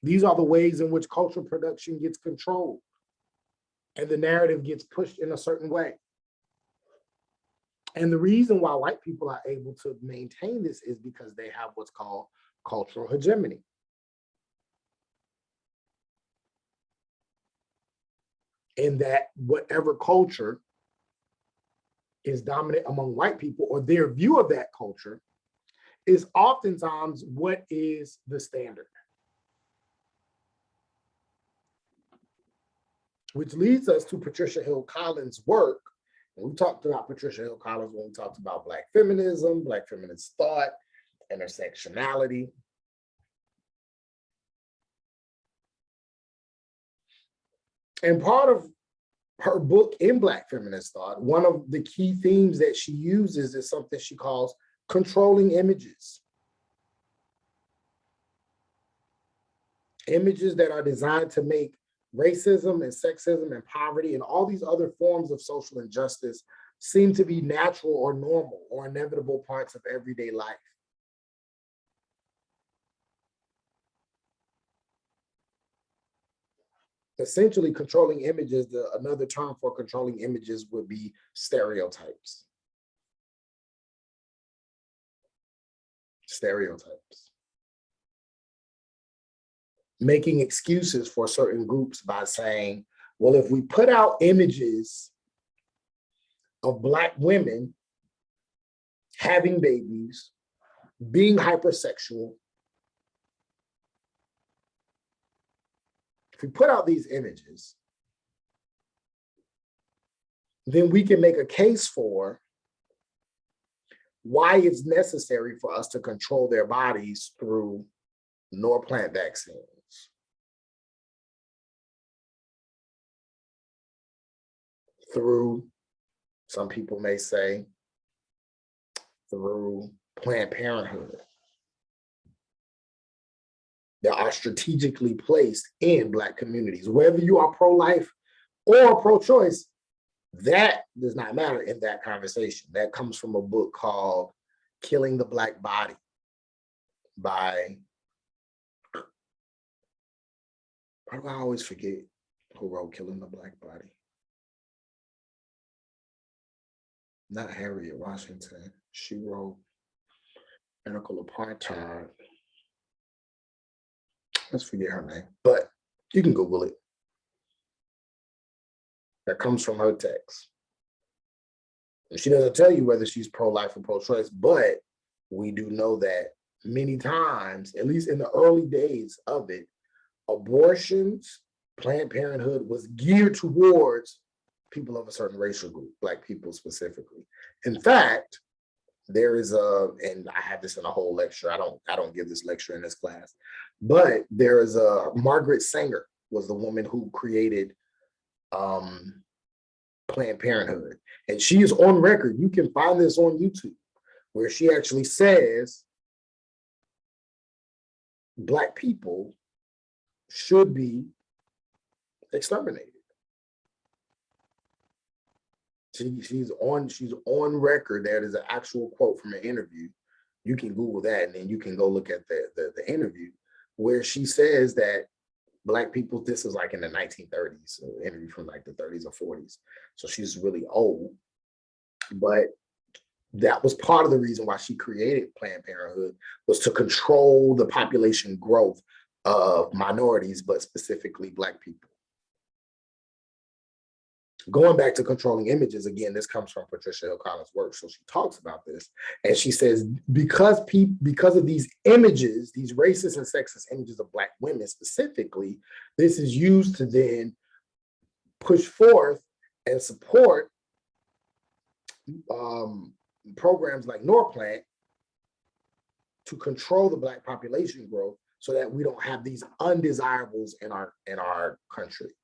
These are the ways in which cultural production gets controlled and the narrative gets pushed in a certain way. And the reason why white people are able to maintain this is because they have what's called cultural hegemony. In that whatever culture is dominant among white people, or their view of that culture, is oftentimes what is the standard. Which leads us to Patricia Hill Collins' work. And we talked about Patricia Hill Collins when we talked about Black feminism, Black feminist thought, intersectionality. And part of her book in Black feminist thought, one of the key themes that she uses is something she calls controlling images. Images that are designed to make racism and sexism and poverty and all these other forms of social injustice seem to be natural or normal or inevitable parts of everyday life. Essentially, controlling images, another term for controlling images would be stereotypes. Stereotypes. Making excuses for certain groups by saying, well, if we put out images of Black women having babies, being hypersexual, if we put out these images, then we can make a case for why it's necessary for us to control their bodies through Norplant vaccines. Through, some people may say, through Planned Parenthood, that are strategically placed in Black communities. Whether you are pro-life or pro-choice, that does not matter in that conversation. That comes from a book called Killing the Black Body by, why do I always forget who wrote Killing the Black Body? Not Harriet Washington. She wrote Medical Apartheid. Let's forget her name, but you can Google it. That comes from her text. And she doesn't tell you whether she's pro-life or pro-choice, but we do know that many times, at least in the early days of it, abortions, Planned Parenthood was geared towards people of a certain racial group, Black people specifically. In fact, there is and I have this in a whole lecture. I don't give this lecture in this class, but there is Margaret Sanger was the woman who created Planned Parenthood. And she is on record. You can find this on YouTube, where she actually says Black people should be exterminated. She's on record. That is an actual quote from an interview. You can Google that, and then you can go look at the interview where she says that Black people, this is like in the 1930s, so interview from like the 30s or 40s. So she's really old, but that was part of the reason why she created Planned Parenthood, was to control the population growth of minorities, but specifically Black people. Going back to controlling images, again, this comes from Patricia Hill Collins' work. So she talks about this, and she says, because of these images, these racist and sexist images of Black women specifically, this is used to then push forth and support programs like Norplant to control the Black population growth so that we don't have these undesirables in our country.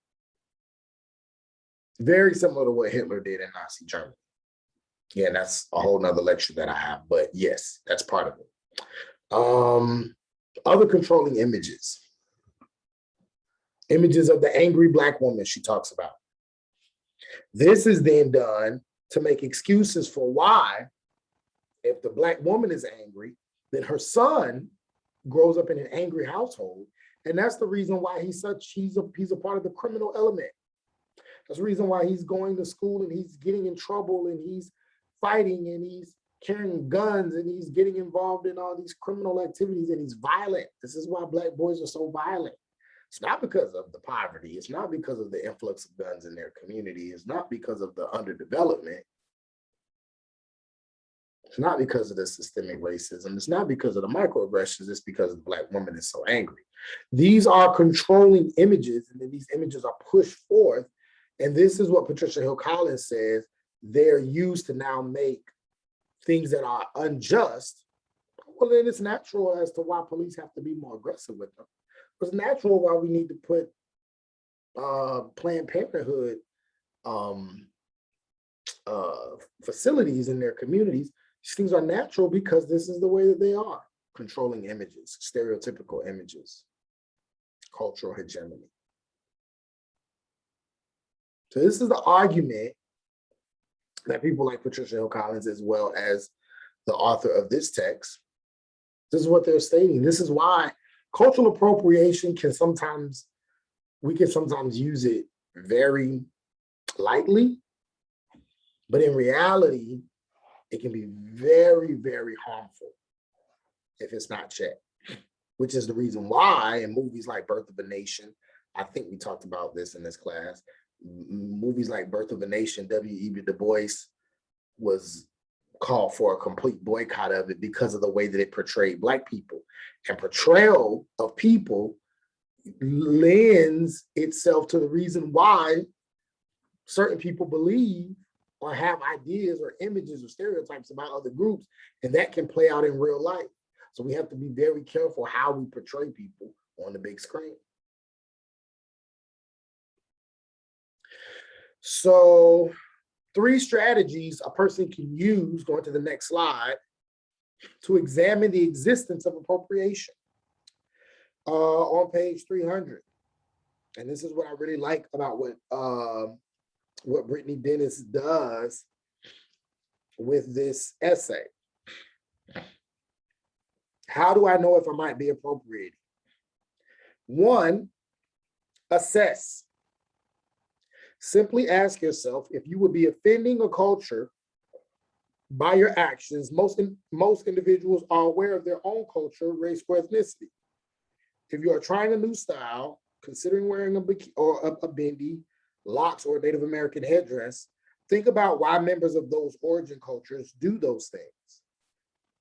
Very similar to what Hitler did in Nazi Germany. Yeah, that's a whole nother lecture that I have, but yes, that's part of it. Other controlling images. Images of the angry Black woman she talks about. This is then done to make excuses for why, if the Black woman is angry, then her son grows up in an angry household. And that's the reason why he's a part of the criminal element. That's the reason why he's going to school and he's getting in trouble and he's fighting and he's carrying guns and he's getting involved in all these criminal activities and he's violent. This is why Black boys are so violent. It's not because of the poverty. It's not because of the influx of guns in their community. It's not because of the underdevelopment. It's not because of the systemic racism. It's not because of the microaggressions. It's because the Black woman is so angry. These are controlling images, and then these images are pushed forth. And this is what Patricia Hill Collins says, they're used to now make things that are unjust. Well, then it's natural as to why police have to be more aggressive with them. It's natural why we need to put Planned Parenthood facilities in their communities. These things are natural because this is the way that they are. Controlling images, stereotypical images, cultural hegemony. So this is the argument that people like Patricia Hill Collins, as well as the author of this text, this is what they're stating. This is why cultural appropriation we can sometimes use it very lightly, but in reality, it can be very, very harmful if it's not checked, which is the reason why in movies like Birth of a Nation, I think we talked about this in this class, movies like Birth of a Nation, W.E.B. Du Bois was called for a complete boycott of it because of the way that it portrayed Black people. And portrayal of people lends itself to the reason why certain people believe or have ideas or images or stereotypes about other groups, and that can play out in real life. So we have to be very careful how we portray people on the big screen. So 3 strategies a person can use, going to the next slide, to examine the existence of appropriation on page 300. And this is what I really like about what Brittany Dennis does with this essay. How do I know if I might be appropriating? 1, assess. Simply ask yourself if you would be offending a culture by your actions. Most individuals are aware of their own culture, race, or ethnicity. If you are trying a new style, considering wearing a bindi, locks, or a Native American headdress, think about why members of those origin cultures do those things.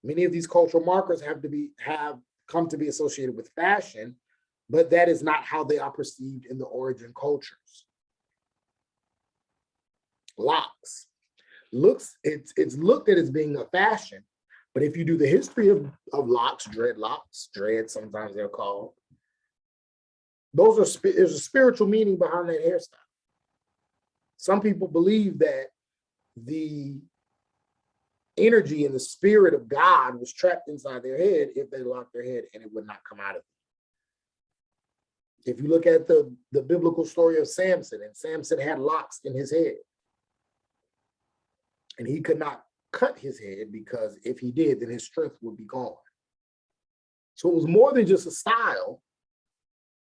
Many of these cultural markers have come to be associated with fashion, but that is not how they are perceived in the origin cultures. Locks. It's looked at as being a fashion, but if you do the history of locks, dreadlocks, dreads, sometimes they're called, there's a spiritual meaning behind that hairstyle. Some people believe that the energy and the spirit of God was trapped inside their head if they locked their head and it would not come out of them. If you look at the biblical story of Samson, and Samson had locks in his head, and he could not cut his head because if he did, then his strength would be gone. So it was more than just a style.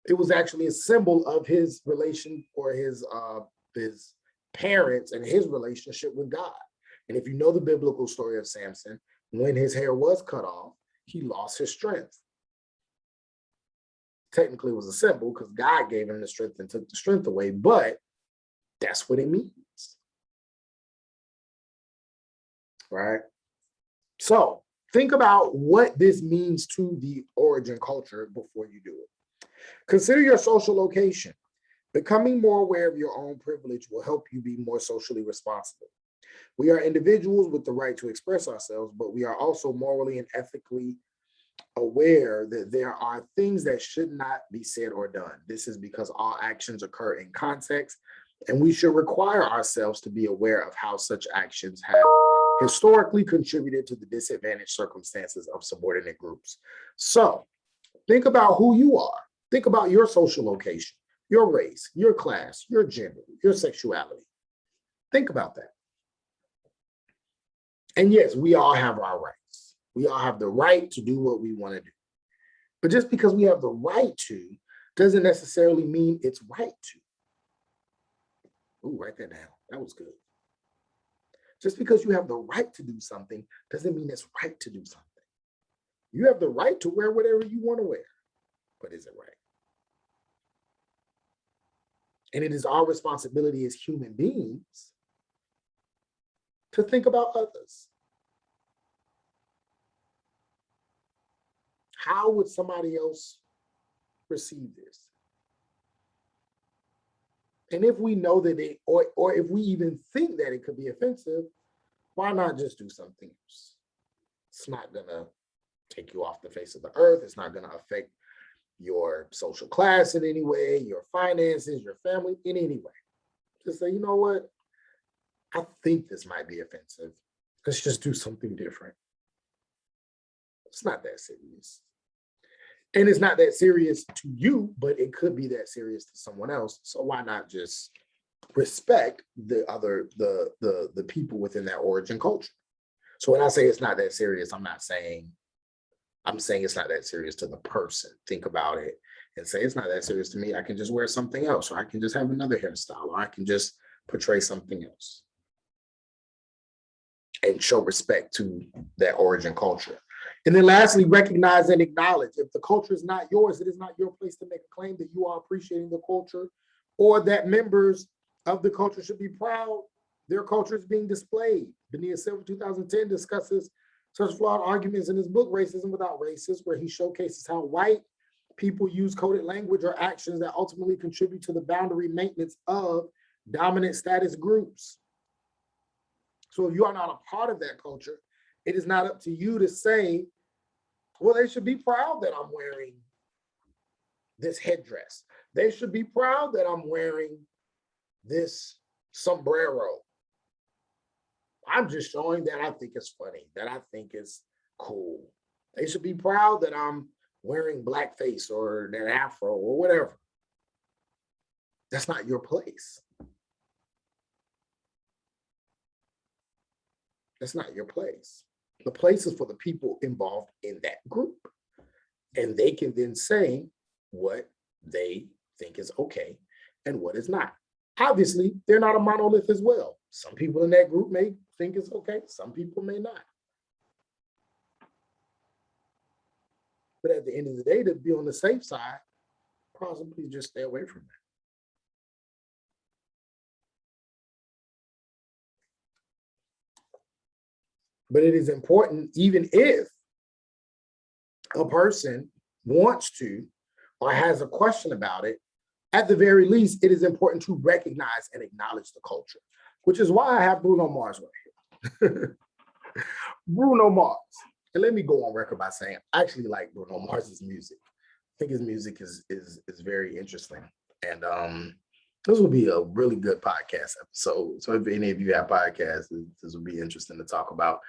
It was actually a symbol of his relation, or his parents and his relationship with God. And if you know the biblical story of Samson, when his hair was cut off, he lost his strength. Technically, it was a symbol because God gave him the strength and took the strength away, but that's what it means. Right? So think about what this means to the origin culture before you do it. Consider your social location. Becoming more aware of your own privilege will help you be more socially responsible. We are individuals with the right to express ourselves, but we are also morally and ethically aware that there are things that should not be said or done. This is because all actions occur in context, and we should require ourselves to be aware of how such actions have historically contributed to the disadvantaged circumstances of subordinate groups. So think about who you are. Think about your social location. your race, your class, your gender, your sexuality. Think about that. And yes, we all have our rights. We all have the right to do what we want to do. But just because we have the right to doesn't necessarily mean it's right to. Ooh, write that down. That was good. Just because you have the right to do something doesn't mean it's right to do something. You have the right to wear whatever you want to wear, but is it right? And it is our responsibility as human beings to think about others. How would somebody else receive this? And if we know that it, or if we even think that it could be offensive, why not just do something else? It's not gonna take you off the face of the earth. It's not gonna affect your social class in any way, your finances, your family in any way. Just say, you know what? I think this might be offensive. Let's just do something different. It's not that serious. And it's not that serious to you, but it could be that serious to someone else. So why not just respect the other, the people within that origin culture? So when I say it's not that serious, I'm saying it's not that serious to the person. Think about it and say, it's not that serious to me. I can just wear something else, or I can just have another hairstyle, or I can just portray something else. And show respect to that origin culture. And then lastly, recognize and acknowledge. If the culture is not yours, it is not your place to make a claim that you are appreciating the culture, or that members of the culture should be proud their culture is being displayed. Benia Silver, 2010, discusses such flawed arguments in his book, Racism Without Racists, where he showcases how white people use coded language or actions that ultimately contribute to the boundary maintenance of dominant status groups. So if you are not a part of that culture, it is not up to you to say, well, they should be proud that I'm wearing this headdress. They should be proud that I'm wearing this sombrero. I'm just showing that I think it's funny, that I think it's cool. They should be proud that I'm wearing blackface or that afro or whatever. That's not your place. That's not your place. The place is for the people involved in that group. And they can then say what they think is okay and what is not. Obviously, they're not a monolith as well. Some people in that group may think it's okay. Some people may not. But at the end of the day, to be on the safe side, possibly just stay away from that. But it is important, even if a person wants to or has a question about it, at the very least, it is important to recognize and acknowledge the culture, which is why I have Bruno Mars right here. Bruno Mars. And let me go on record by saying I actually like Bruno Mars's music. I think his music is very interesting. And this will be a really good podcast episode. So if any of you have podcasts, this will be interesting to talk about.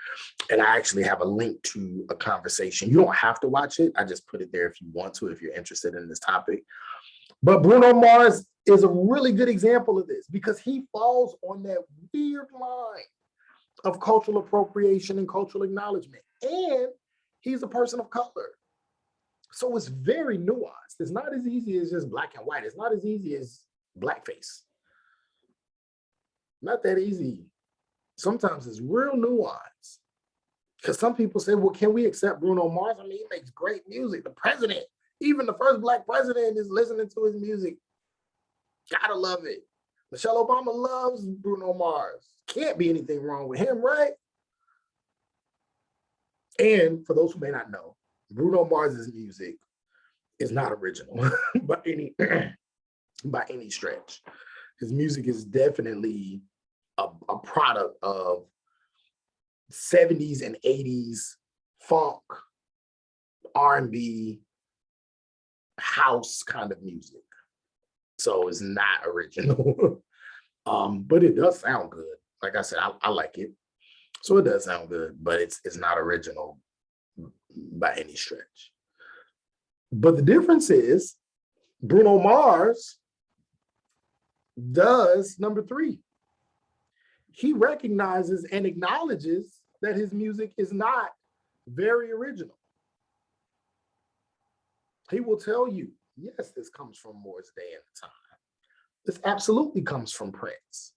And I actually have a link to a conversation. You don't have to watch it. I just put it there if you want to, if you're interested in this topic. But Bruno Mars is a really good example of this because he falls on that weird line of cultural appropriation and cultural acknowledgement. And he's a person of color. So it's very nuanced. It's not as easy as just black and white. It's not as easy as blackface. Not that easy. Sometimes it's real nuanced. Because some people say, well, can we accept Bruno Mars? I mean, he makes great music. The president, even the first black president, is listening to his music. Gotta love it. Michelle Obama loves Bruno Mars. Can't be anything wrong with him, right? And for those who may not know, Bruno Mars's music is not original by any stretch. His music is definitely a product of 70s and 80s funk, R&B, house kind of music. So it's not original, but it does sound good. Like I said, I like it. So it does sound good, but it's not original by any stretch. But the difference is Bruno Mars does number 3. He recognizes and acknowledges that his music is not very original. He will tell you, yes, this comes from Morris Day at the time. This absolutely comes from Prince.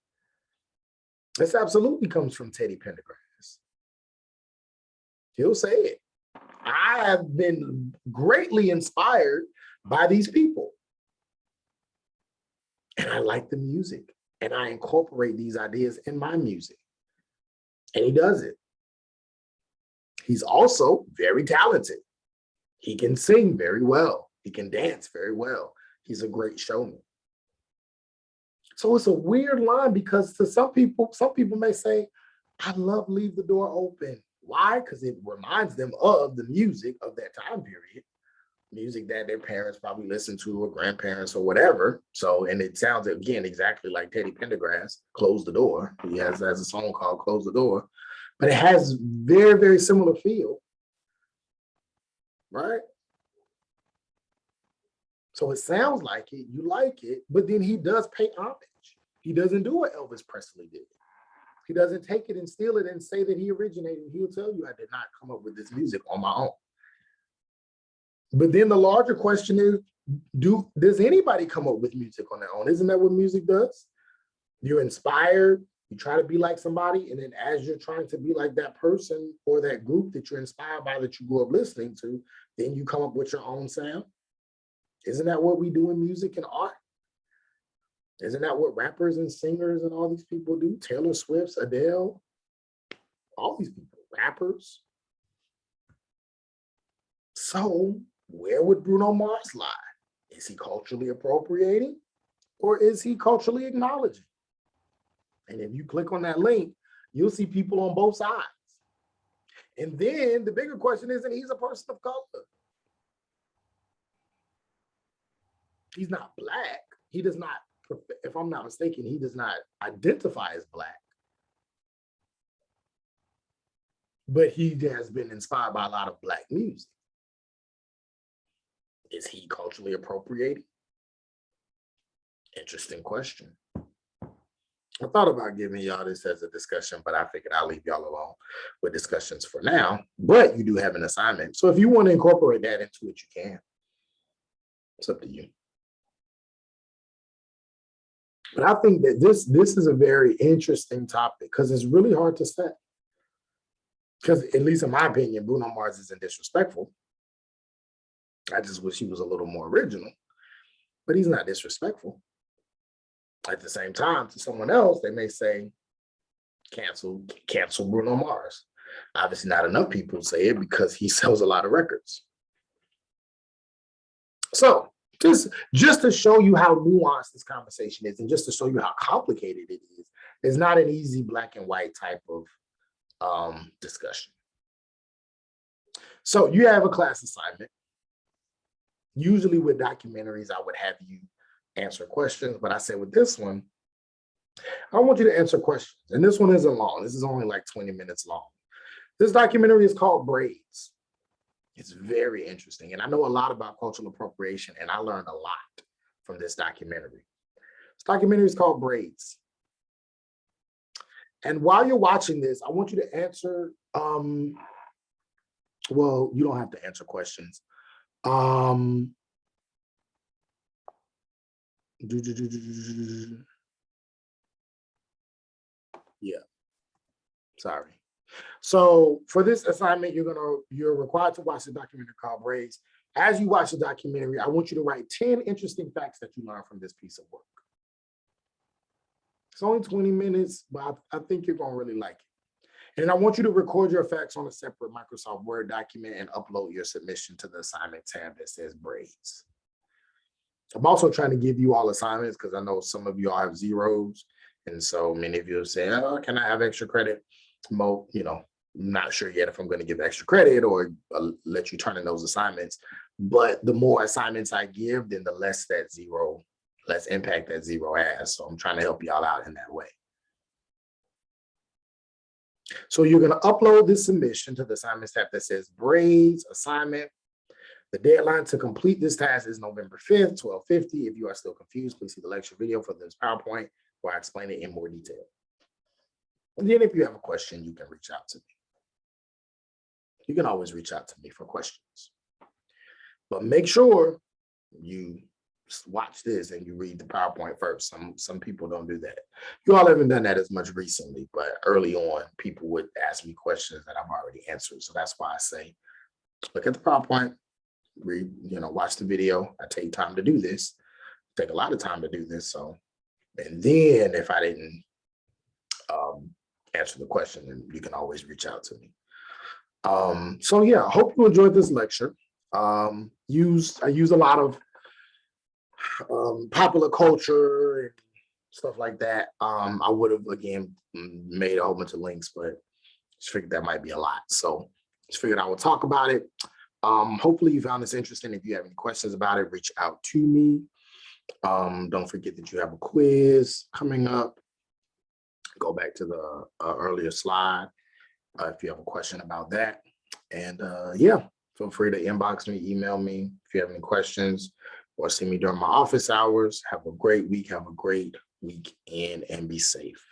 This absolutely comes from Teddy Pendergrass. He'll say it. I have been greatly inspired by these people. And I like the music. And I incorporate these ideas in my music. And he does it. He's also very talented. He can sing very well. He can dance very well. He's a great showman. So it's a weird line because to some people may say, I love Leave the Door Open. Why? Because it reminds them of the music of that time period, music that their parents probably listened to or grandparents or whatever. So, and it sounds, again, exactly like Teddy Pendergrass, Close the Door. He has a song called Close the Door, but it has very, very similar feel, right? So it sounds like it, you like it, but then he does pay homage. He doesn't do what Elvis Presley did. He doesn't take it and steal it and say that he originated. He'll tell you, I did not come up with this music on my own. But then the larger question is, does anybody come up with music on their own? Isn't that what music does? You're inspired, you try to be like somebody, and then as you're trying to be like that person or that group that you're inspired by that you grew up listening to, then you come up with your own sound. Isn't that what we do in music and art? Isn't that what rappers and singers and all these people do? Taylor Swift, Adele, all these people, rappers. So where would Bruno Mars lie? Is he culturally appropriating or is he culturally acknowledging? And if you click on that link, you'll see people on both sides. And then the bigger question is, and he's a person of color. He's not Black. He does not, if I'm not mistaken, he does not identify as Black. But he has been inspired by a lot of Black music. Is he culturally appropriating? Interesting question. I thought about giving y'all this as a discussion, but I figured I'll leave y'all alone with discussions for now. But you do have an assignment. So if you want to incorporate that into it, you can. It's up to you. But I think that this is a very interesting topic because it's really hard to say. Because at least in my opinion, Bruno Mars isn't disrespectful. I just wish he was a little more original, but he's not disrespectful. At the same time, to someone else, they may say, cancel Bruno Mars. Obviously not enough people say it because he sells a lot of records. So just to show you how nuanced this conversation is and just to show you how complicated it is, it's not an easy black and white type of discussion. So you have a class assignment. Usually with documentaries, I would have you answer questions, but I said with this one, I want you to answer questions. And this one isn't long. This is only like 20 minutes long. This documentary is called Braids. It's very interesting. And I know a lot about cultural appropriation, and I learned a lot from this documentary. This documentary is called Braids. And while you're watching this, I want you to answer, well, you don't have to answer questions. Yeah, sorry. So for this assignment, you're required to watch the documentary called Braids. As you watch the documentary, I want you to write 10 interesting facts that you learned from this piece of work. It's only 20 minutes, but I think you're gonna really like it. And I want you to record your facts on a separate Microsoft Word document and upload your submission to the assignment tab that says Braids. I'm also trying to give you all assignments because I know some of you all have zeros. And so many of you say, oh, can I have extra credit? Not sure yet if I'm going to give extra credit or let you turn in those assignments. But the more assignments I give, then the less impact that zero has. So I'm trying to help y'all out in that way. So you're going to upload this submission to the assignments tab that says Braids assignment. The deadline to complete this task is November 5th, 12:50. If you are still confused, please see the lecture video for this PowerPoint where I explain it in more detail. And then if you have a question, you can reach out to me. You can always reach out to me for questions. But make sure you watch this and you read the PowerPoint first. Some people don't do that. You all haven't done that as much recently, but early on, people would ask me questions that I've already answered. So that's why I say, look at the PowerPoint, read, watch the video. I take time to do this. Take a lot of time to do this. So, and then if I didn't answer the question, then you can always reach out to me. So yeah, I hope you enjoyed this lecture. I use a lot of popular culture and stuff like that. I would have again made a whole bunch of links, but just figured that might be a lot. So just figured I would talk about it. Hopefully you found this interesting. If you have any questions about it, reach out to me. Don't forget that you have a quiz coming up. Go back to the earlier slide if you have a question about that. And yeah, feel free to inbox me, email me if you have any questions, or see me during my office hours. Have a great week. Have a great weekend and be safe.